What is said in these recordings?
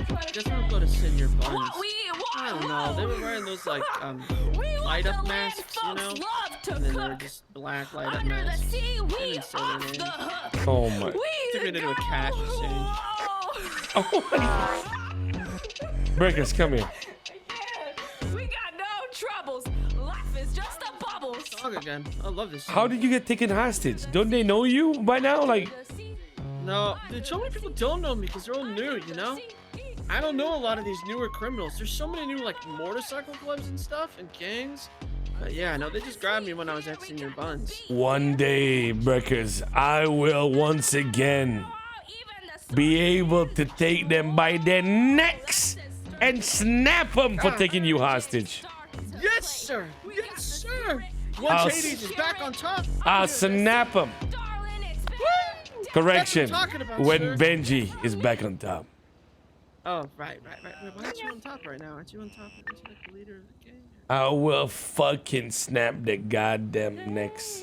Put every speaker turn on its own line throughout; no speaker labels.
Guess we'll go to Senior Buns. I don't know. They were wearing those like light up masks, you know? And then they were just black light up masks. They didn't say their name.
Oh my.
Took it into a cash exchange.
Oh my. Brekkers, come here.
We got no troubles. Life is just a bubble.
Song again. I love this song.
How did you get taken hostage? Don't they know you by now? Like,
No, dude, so many people don't know me because they're all new, you know? I don't know a lot of these newer criminals. There's so many new, like, motorcycle clubs and stuff and gangs. But yeah, no, they just grabbed me when I was at Senior Buns.
one day, Brekkers, I will once again be able to take them by their necks and snap them for taking you hostage.
Yes, sir. Yes, sir. Once Hades is back on top.
I'll snap them. Correction,
That's what I'm talking about,
when
sir.
Benji is back on top.
Oh, right. Wait, why aren't you on top right now? Aren't you on top? Aren't you like the leader of the gang?
I will fucking snap the goddamn necks.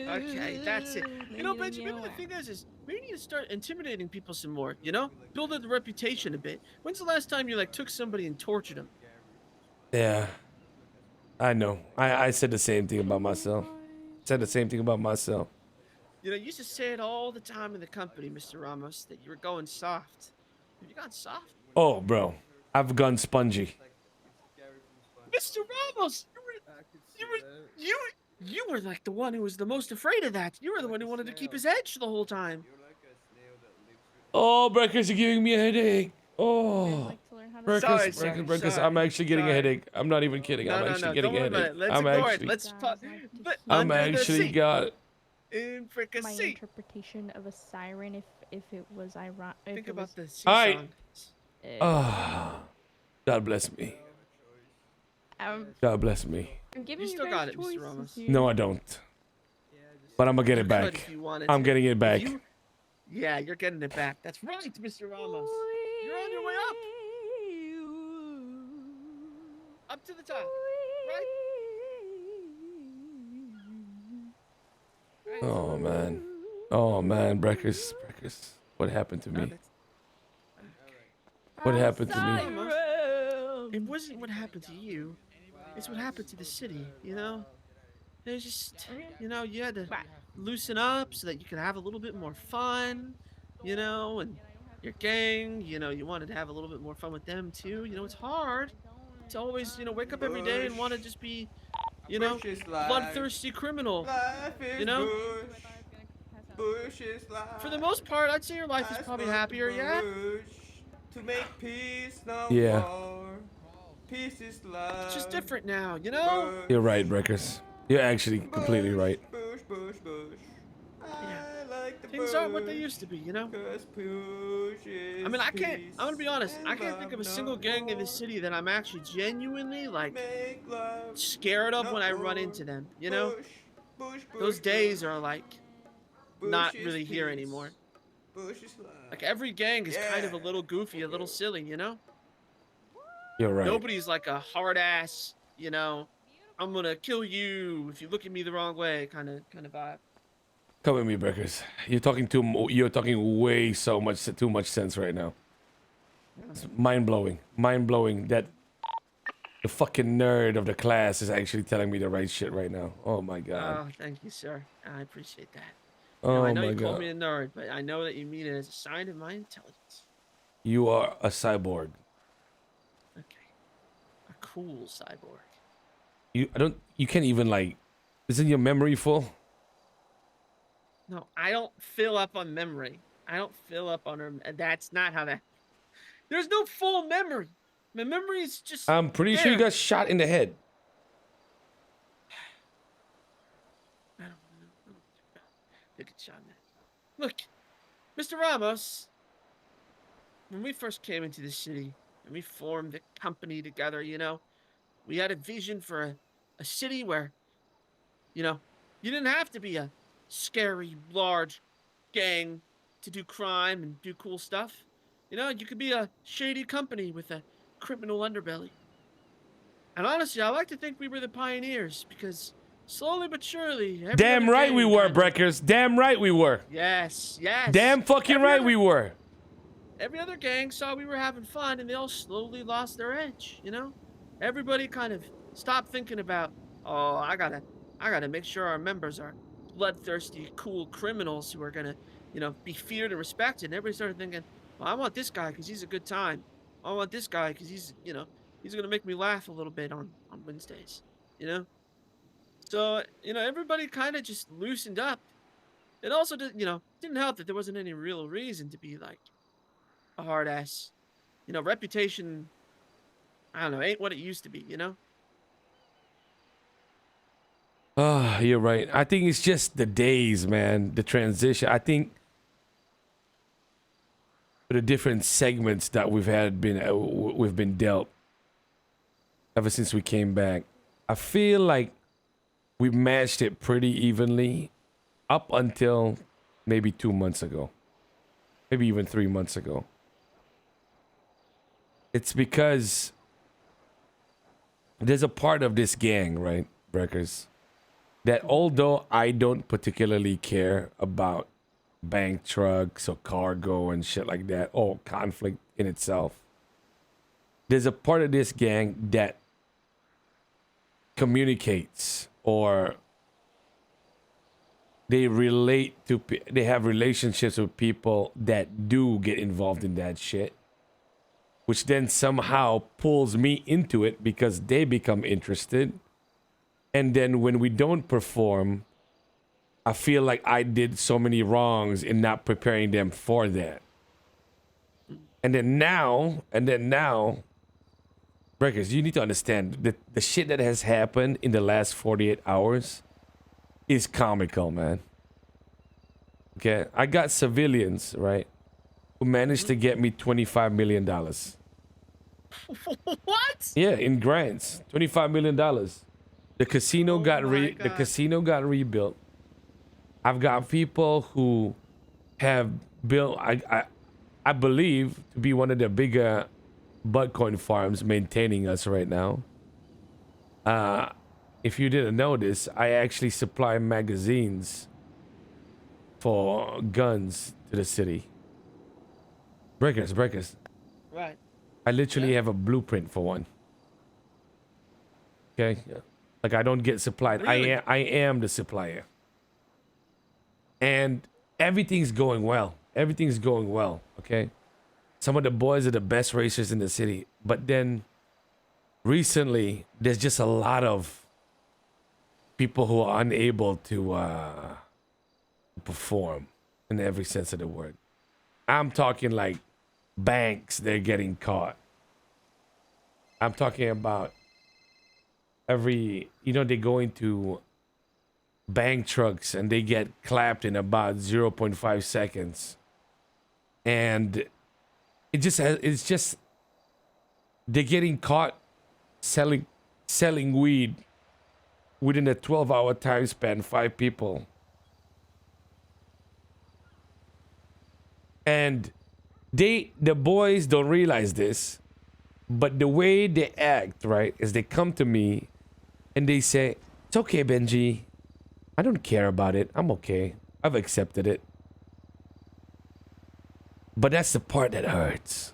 Okay, that's it. You know, Benji, maybe the thing is we need to start intimidating people some more, you know? Build up the reputation a bit. When's the last time you, like, took somebody and tortured them?
Yeah, I know. I said the same thing about myself. Said the same thing about myself.
You know, you used to say it all the time in the company, Mr. Ramos, that you were going soft. Have you gone soft?
Oh, bro, I've gone spongy.
Mr. Ramos, you were like the one who was the most afraid of that. You were the one who wanted to keep his edge the whole time.
Oh, Brekkers are giving me a headache. Oh,
Sorry,
Brekkers,
sorry.
I'm actually getting a
Sorry.
headache. I'm not even kidding. I'm actually getting a
don't worry
headache.
about it. Let's
I'm
ignore
actually,
it. Let's talk. But
I'm
under the
actually
seat.
got.
In frickin'
My
seat.
interpretation of a siren, if it was ironic.
Think about the sea
Alright.
song.
Ah, God bless me. God bless me.
I'm giving
You
you
still
guys
got it, Mr.
choices
Ramos.
here.
No, I don't. But I'm gonna get it
You could
back.
if you wanted
I'm
to.
getting it back.
Yeah, you're getting it back. That's right, Mr. Ramos. You're on your way up. Up to the top. Right?
Oh man. Oh man, Brekkers. What happened to me? What happened to me?
It wasn't what happened to you. It's what happened to the city, you know? There's just, you know, you had to loosen up so that you could have a little bit more fun, you know, and your gang, you know, you wanted to have a little bit more fun with them too. You know, it's hard to always, you know, wake up every day and want to just be, you know, bloodthirsty criminal, you know? For the most part, I'd say your life is probably happier, yeah?
To make peace no
Yeah.
more. Peace is love.
It's just different now, you know?
You're right, Brekkers. You're actually completely right.
Bush.
Yeah.
I like the
Things aren't what they used to be, you know?
'Cause push is
I mean, I'm gonna be honest, I
and
can't think of a
love
single
no
gang in the
more.
city that I'm actually genuinely, like,
Make love
scared of
no
when I run
more.
into them, you know?
Bush,
Those days are, like,
Bush
not
is
really here
peace.
anymore.
Bush is love.
Like, every gang is kind of a
Yeah.
little goofy, a little silly, you know?
You're right.
Nobody's like a hard ass, you know, I'm gonna kill you if you look at me the wrong way kind of vibe.
Come with me, Brekkers. You're talking way too much sense right now. It's mind blowing that the fucking nerd of the class is actually telling me the right shit right now. Oh my god.
Oh, thank you, sir. I appreciate that.
Oh
I know
my
you called
god.
me a nerd, but I know that you mean it as a sign of my intelligence.
You are a cyborg.
Okay. A cool cyborg.
You can't even like, isn't your memory full?
No, I don't fill up on memory. I don't fill up on her. That's not how that. There's no full memory. My memory is just.
I'm pretty sure you
there.
got shot in the head.
I don't know. Look at Sean. Look, Mr. Ramos. When we first came into the city and we formed the company together, you know, we had a vision for a city where, you know, you didn't have to be a scary, large gang to do crime and do cool stuff. You know, you could be a shady company with a criminal underbelly. And honestly, I like to think we were the pioneers because slowly but surely. every
Damn
other
right we
gang
were,
kind of-
Brekkers. Damn right we were.
Yes, yes.
Damn fucking
Every
right
other-
we were.
every other gang saw we were having fun, and they all slowly lost their edge. You know, everybody kind of stopped thinking about, oh, I gotta make sure our members are bloodthirsty, cool criminals who are gonna, be feared and respected. And everybody started thinking, well, I want this guy because he's a good time. I want this guy because he's gonna make me laugh a little bit on Wednesdays. You know. So, everybody kind of just loosened up. It also didn't help that there wasn't any real reason to be like a hard ass. Reputation, I don't know, ain't what it used to be.
Ah, you're right. I think it's just the days, man. The transition. I think the different segments that we've been dealt ever since we came back. I feel like we matched it pretty evenly up until maybe 2 months ago, maybe even 3 months ago. It's because there's a part of this gang, right, Brekkers, that although I don't particularly care about bank trucks or cargo and shit like that, or conflict in itself, there's a part of this gang that communicates, or they have relationships with people that do get involved in that shit, which then somehow pulls me into it because they become interested. And then when we don't perform, I feel like I did so many wrongs in not preparing them for that. And then now, Brekkers, you need to understand that the shit that has happened in the last 48 hours is comical, man. Okay, I got civilians, right, who managed to get me $25 million.
What?
Yeah, in grants, $25 million. The casino the casino got rebuilt. I've got people who have built, I believe, to be one of the bigger Butcoin farms maintaining us right now. If you didn't know this, I actually supply magazines for guns to the city. Brekkers.
Right.
I literally have a blueprint for one. Okay? Like, I don't get supplied.
Really?
I am the supplier. And everything's going well. Everything's going well, okay? Some of the boys are the best racers in the city. But then recently, there's just a lot of people who are unable to perform in every sense of the word. I'm talking like banks, they're getting caught. I'm talking about they go into bank trucks and they get clapped in about 0.5 seconds. And it's just they're getting caught selling weed within a 12-hour time span, 5 people. And the boys don't realize this, but the way they act, right, is they come to me and they say, "It's okay, Benji. I don't care about it. I'm okay. I've accepted it." But that's the part that hurts.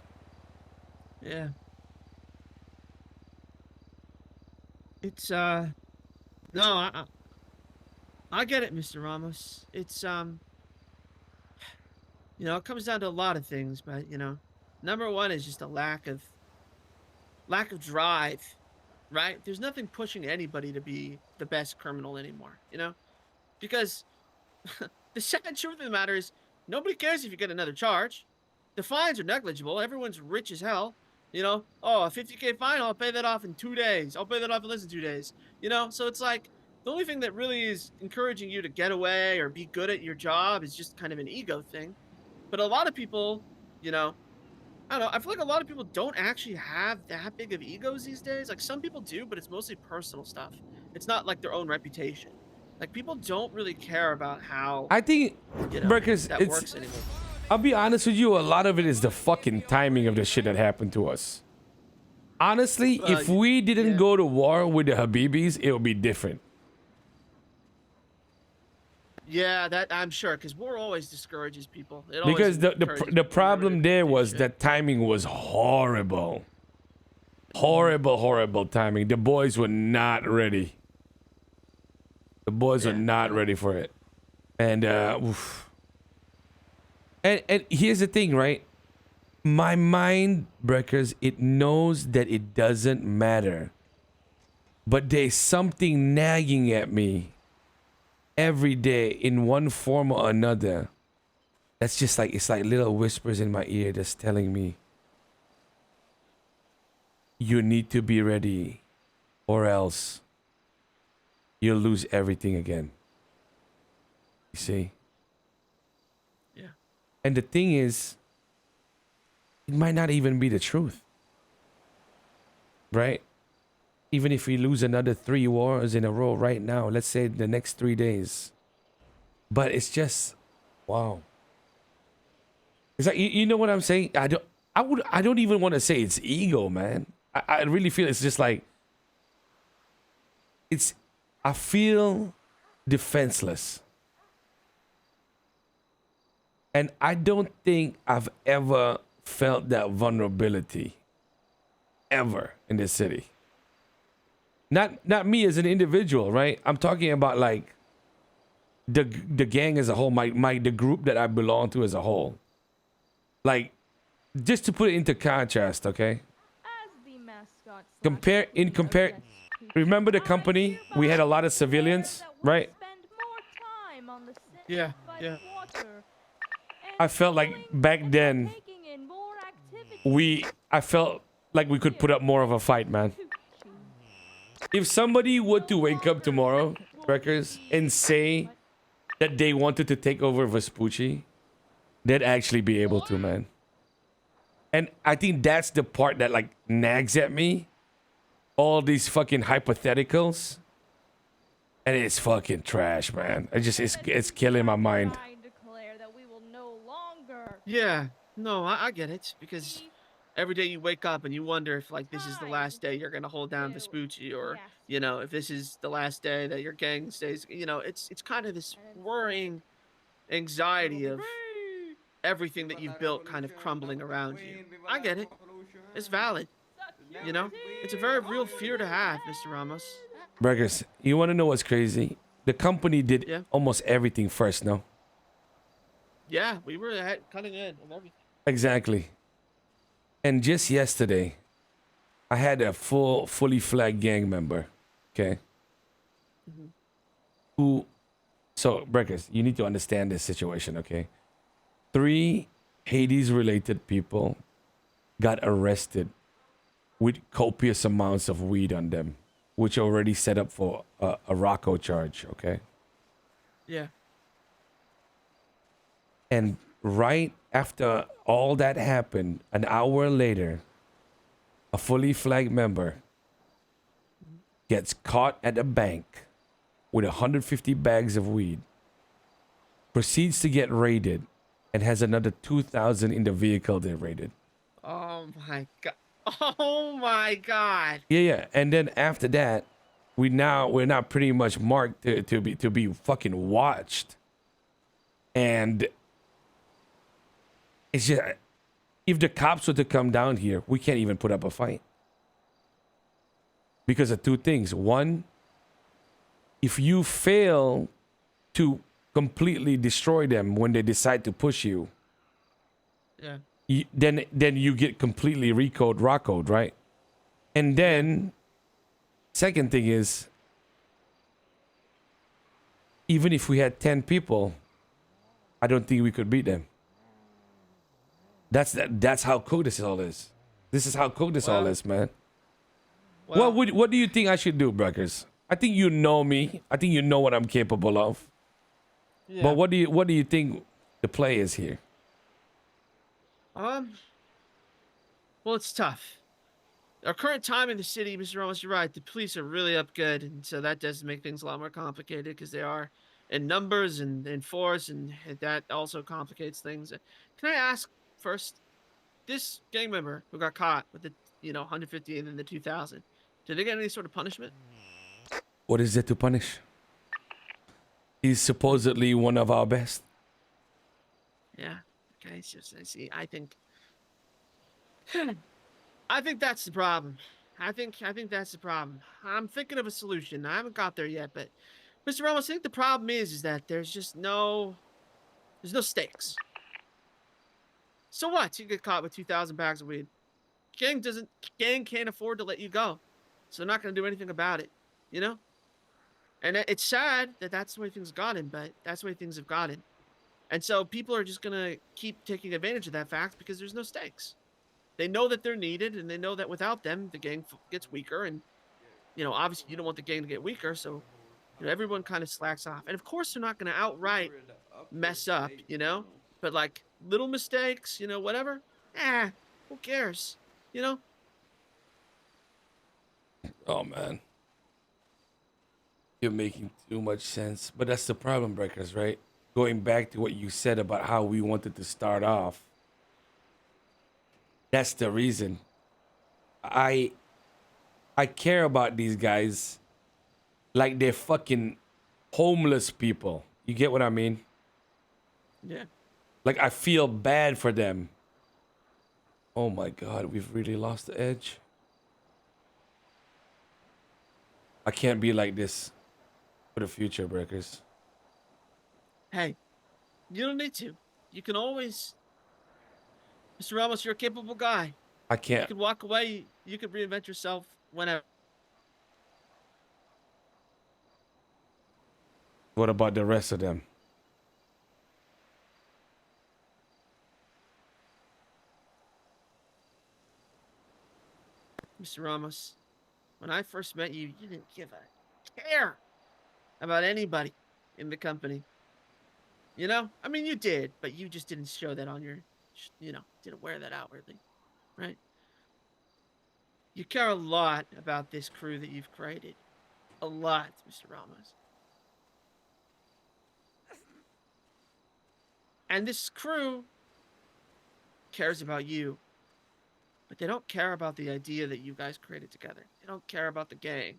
Yeah. It's no, I get it, Mr. Ramos. It's it comes down to a lot of things, but number one is just a lack of drive, right? There's nothing pushing anybody to be the best criminal anymore, because the sad truth of the matter is nobody cares if you get another charge. The fines are negligible. Everyone's rich as hell. Oh, a 50K fine, I'll pay that off in 2 days. I'll pay that off in less than 2 days. So it's like the only thing that really is encouraging you to get away or be good at your job is just kind of an ego thing. But a lot of people, I don't know, I feel like a lot of people don't actually have that big of egos these days. Like, some people do, but it's mostly personal stuff. It's not like their own reputation. Like, people don't really care about how
I think, Brekkers,
that works anymore.
I'll be honest with you, a lot of it is the fucking timing of the shit that happened to us. Honestly, if we didn't go to war with the Habibis, it would be different.
Yeah, that I'm sure, because war always discourages people. It always
Because
encourages
the
people never
problem
to
there
do
was
shit.
that timing was horrible. Horrible timing. The boys were not ready. The boys were
Yeah,
not ready for it. And oof. And here's the thing, right? My mind, Brekkers, it knows that it doesn't matter. But there's something nagging at me every day in one form or another. That's just like, it's like little whispers in my ear that's telling me, you need to be ready or else you'll lose everything again. You see?
yeah.
And the thing is, it might not even be the truth. Right? Even if we lose another 3 wars in a row right now, let's say the next 3 days. But it's just, wow. It's like, you know what I'm saying? I don't even want to say it's ego, man. I really feel it's just like, I feel defenseless. And I don't think I've ever felt that vulnerability ever in this city. Not me as an individual, right? I'm talking about like the gang as a whole, the group that I belong to as a whole. Like, just to put it into contrast, okay?
As the mascot
Compare in compare. Remember the company? We had a lot of civilians, right?
Yeah, yeah.
I felt like back then I felt like we could put up more of a fight, man. If somebody were to wake up tomorrow, Brekkers, and say that they wanted to take over Vespucci, they'd actually be able to, man. And I think that's the part that like nags at me. All these fucking hypotheticals. And it's fucking trash, man. It's killing my mind.
Yeah, no, I get it, because every day you wake up and you wonder if like this is the last day you're gonna hold down Vespucci, or if this is the last day that your gang stays. It's kind of this worrying anxiety of everything that you've built kind of crumbling around you. I get it. It's valid. It's a very real fear to have, Mr. Ramos.
Brekkers, you want to know what's crazy? The company did
Yeah,
almost everything first, no?
yeah, we were cutting in and everything.
Exactly. And just yesterday, I had a fully flagged gang member, okay? Who, so Brekkers, you need to understand this situation, okay? 3 Hades-related people got arrested with copious amounts of weed on them, which already set up for a Rocco charge, okay?
Yeah.
And right after all that happened, an hour later, a fully flagged member gets caught at a bank with 150 bags of weed, proceeds to get raided, and has another 2,000 in the vehicle they raided.
Oh my god. Oh my god.
Yeah. And then after that, we're now pretty much marked to be fucking watched. And it's just, if the cops were to come down here, we can't even put up a fight. Because of 2 things. One, if you fail to completely destroy them when they decide to push you,
Yeah.
then you get completely rockoed, right? And then, second thing is, even if we had 10 people, I don't think we could beat them. That's how cool this all is. This is how cool this all is, man.
Well,
What do you think I should do, Brekkers? I think you know me. I think you know what I'm capable of.
yeah.
But what do you think the play is here?
Well, it's tough. Our current time in the city, Mr. Ramos, you're right. The police are really up good, and so that does make things a lot more complicated because they are in numbers and in force, and that also complicates things. Can I ask first, this gang member who got caught with the 150 and then the 2,000, did they get any sort of punishment?
What is there to punish? He's supposedly one of our best.
Yeah. Okay. It's just, I see. I think that's the problem. I think that's the problem. I'm thinking of a solution. I haven't got there yet, but Mr. Ramos, I think the problem is that there's no stakes. So what? You get caught with 2,000 bags of weed. Gang can't afford to let you go, so they're not gonna do anything about it. You know. And it's sad that that's the way things gotten, but that's the way things have gotten. And so people are just gonna keep taking advantage of that fact because there's no stakes. They know that they're needed, and they know that without them, the gang gets weaker. And obviously, you don't want the gang to get weaker, so everyone kind of slacks off. And of course, they're not gonna outright mess up, but like little mistakes, whatever. Who cares,
Oh man, you're making too much sense. But that's the problem, Brekkers, right? Going back to what you said about how we wanted to start off. That's the reason. I care about these guys like they're fucking homeless people. You get what I mean?
Yeah.
Like I feel bad for them. Oh my god, we've really lost the edge. I can't be like this for the future, Brekkers.
Hey, you don't need to. You can always, Mr. Ramos, you're a capable guy.
I
You
can't.
could walk away. You could reinvent yourself whenever.
What about the rest of them?
Mr. Ramos, when I first met you, you didn't give a care about anybody in the company. I mean, you did, but you just didn't show that on your, didn't wear that outwardly, right? You care a lot about this crew that you've created. A lot, Mr. Ramos. And this crew cares about you, but they don't care about the idea that you guys created together. They don't care about the gang,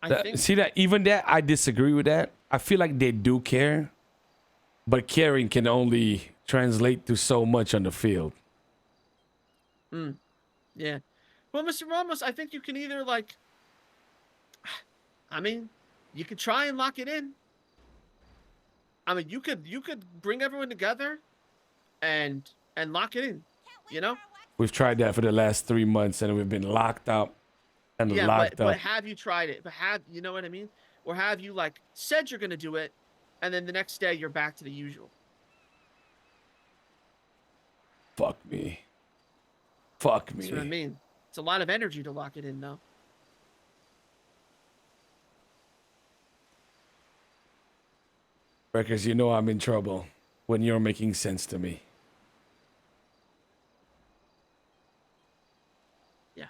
I think.
See that? Even that, I disagree with that. I feel like they do care, but caring can only translate to so much on the field.
Yeah. Well, Mr. Ramos, I think you can either I mean, you could try and lock it in. I mean, you could bring everyone together and lock it in,
We've tried that for the last 3 months, and we've been locked up and
Yeah,
locked
but
up.
have you tried it? But you know what I mean? Or have you said you're gonna do it, and then the next day you're back to the usual?
Fuck me. Fuck me.
That's what I mean. It's a lot of energy to lock it in, though.
Brekkers, you know I'm in trouble when you're making sense to me.
Yeah.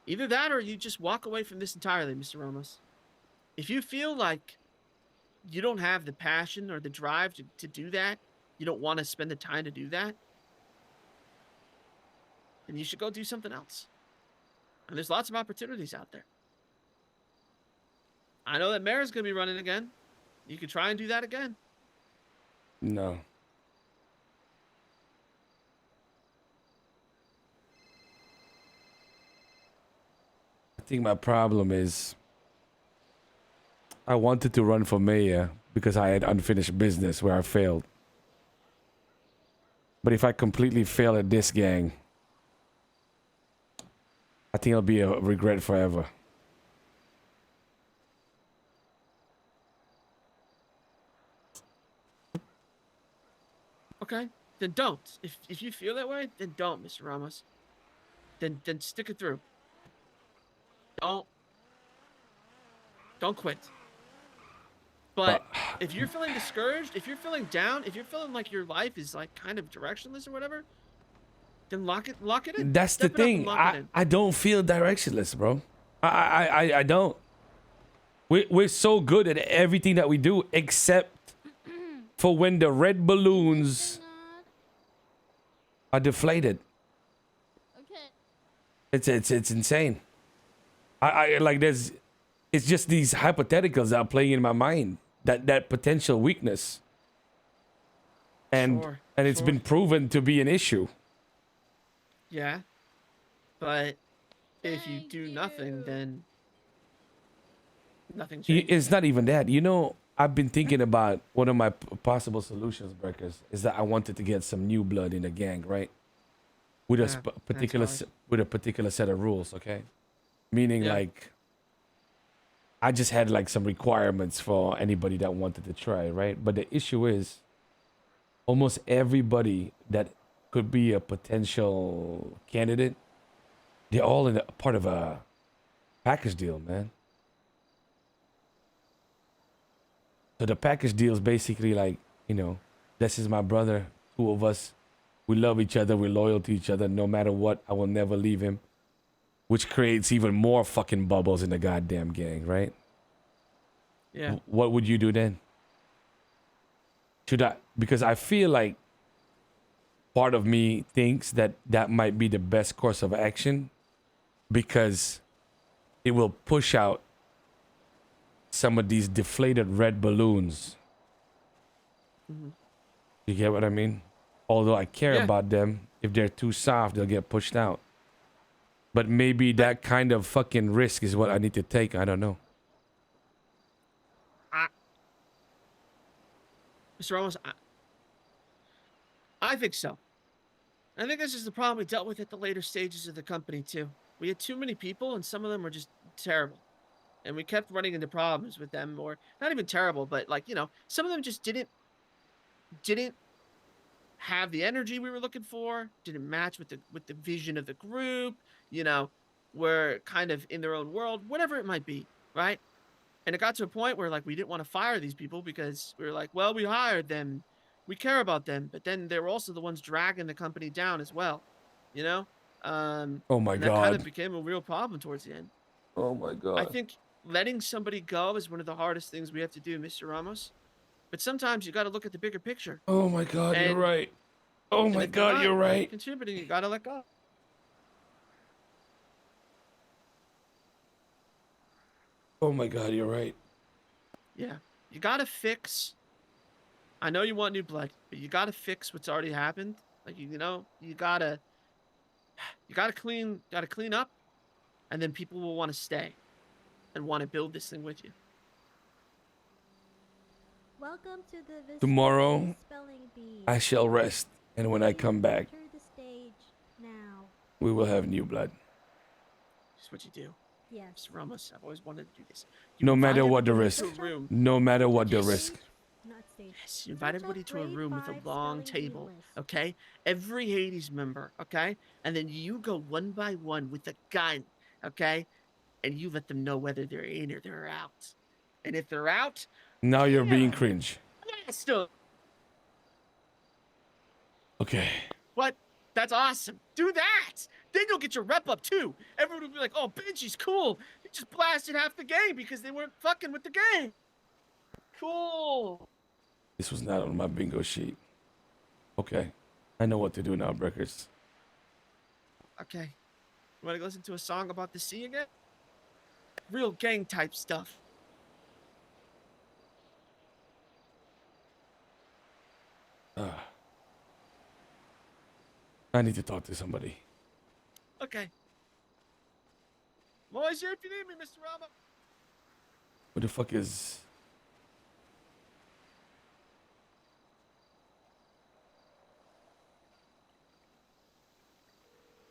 Either that, or you just walk away from this entirely, Mr. Ramos. If you feel like you don't have the passion or the drive to do that, you don't want to spend the time to do that, then you should go do something else. And there's lots of opportunities out there. I know that Mayor's going to be running again. You could try and do that again.
No. I think my problem is I wanted to run for mayor because I had unfinished business where I failed. But if I completely fail at this gang, I think it'll be a regret forever.
Okay, then don't. If you feel that way, then don't, Mr. Ramos. Then stick it through. Don't quit. But if you're feeling discouraged, if you're feeling down, if you're feeling like your life is kind of directionless or whatever, then lock it in.
That's the
Step it up and
thing.
lock it in.
I don't feel directionless, bro. I don't. We're so good at everything that we do except for when the red balloons are deflated.
Okay.
It's insane. I like there's It's just these hypotheticals that are playing in my mind. That potential weakness. And
Sure,
it's
sure.
been proven to be an issue.
Yeah. But if you
Thank
do nothing,
you.
then nothing changes.
It's not even that. You know, I've been thinking about one of my possible solutions, Brekkers, is that I wanted to get some new blood in the gang, right? With a
Yeah, that's
particular
hard.
with a particular set of rules, okay? Meaning
Yeah.
like I just had like some requirements for anybody that wanted to try, right? But the issue is almost everybody that could be a potential candidate, they're all in a part of a package deal, man. So the package deal is basically like, you know, this is my brother, two of us. We love each other, we're loyal to each other. No matter what, I will never leave him. Which creates even more fucking bubbles in the goddamn gang, right?
Yeah.
What would you do then? Should I? Because I feel like part of me thinks that that might be the best course of action because it will push out some of these deflated red balloons. You get what I mean? Although I care
Yeah.
about them, if they're too soft, they'll get pushed out. But maybe that kind of fucking risk is what I need to take. I don't know.
Mr. Ramos, I think so. I think this is the problem we dealt with at the later stages of the company too. We had too many people, and some of them were just terrible, and we kept running into problems with them, or not even terrible, but like some of them just didn't have the energy we were looking for, didn't match with the vision of the group. Were kind of in their own world, whatever it might be, right? And it got to a point where like we didn't want to fire these people because we were like, well, we hired them, we care about them, but then they were also the ones dragging the company down as well, you know.
Oh my
And that kind of
god.
became a real problem towards the end.
Oh my
I
god.
think letting somebody go is one of the hardest things we have to do, Mr. Ramos. But sometimes you got to look at the bigger picture,
Oh my god, you're
and
right. Oh
and
my
if they're
god,
not
you're right.
contributing, you got to let go.
Oh my god, you're right.
Yeah, you got to fix. I know you want new blood, but you got to fix what's already happened. Like you gotta clean up, and then people will want to stay and want to build this thing with you.
Welcome to the Vesperia
Tomorrow,
spelling bee.
I shall rest, and when I come back,
Enter the stage now.
we will have new blood.
Just what you do,
Yes.
Mr. Ramos. I've always wanted to do this. You
No
invite
matter what the
everybody
risk.
to a room.
No matter what the
Yes.
risk.
Not stage.
Yes, you invite
Search up
everybody to a
grade
room with a
5
long
spelling bee
table,
list.
okay? Every Hades member, okay? And then you go one by one with a gun, okay? And you let them know whether they're in or they're out. And if they're out,
Now you're being
yeah,
cringe.
still.
Okay.
What? That's awesome. Do that. Then you'll get your rep up too. Everyone will be like, "Oh, Benji's cool. He just blasted half the game because they weren't fucking with the game." Cool.
This was not on my bingo sheet. Okay. I know what to do now, Brekkers.
Okay. You want to listen to a song about the sea again? Real gang type stuff.
I need to talk to somebody.
Okay. I'm always here if you need me, Mr. Rama.
What the fuck is...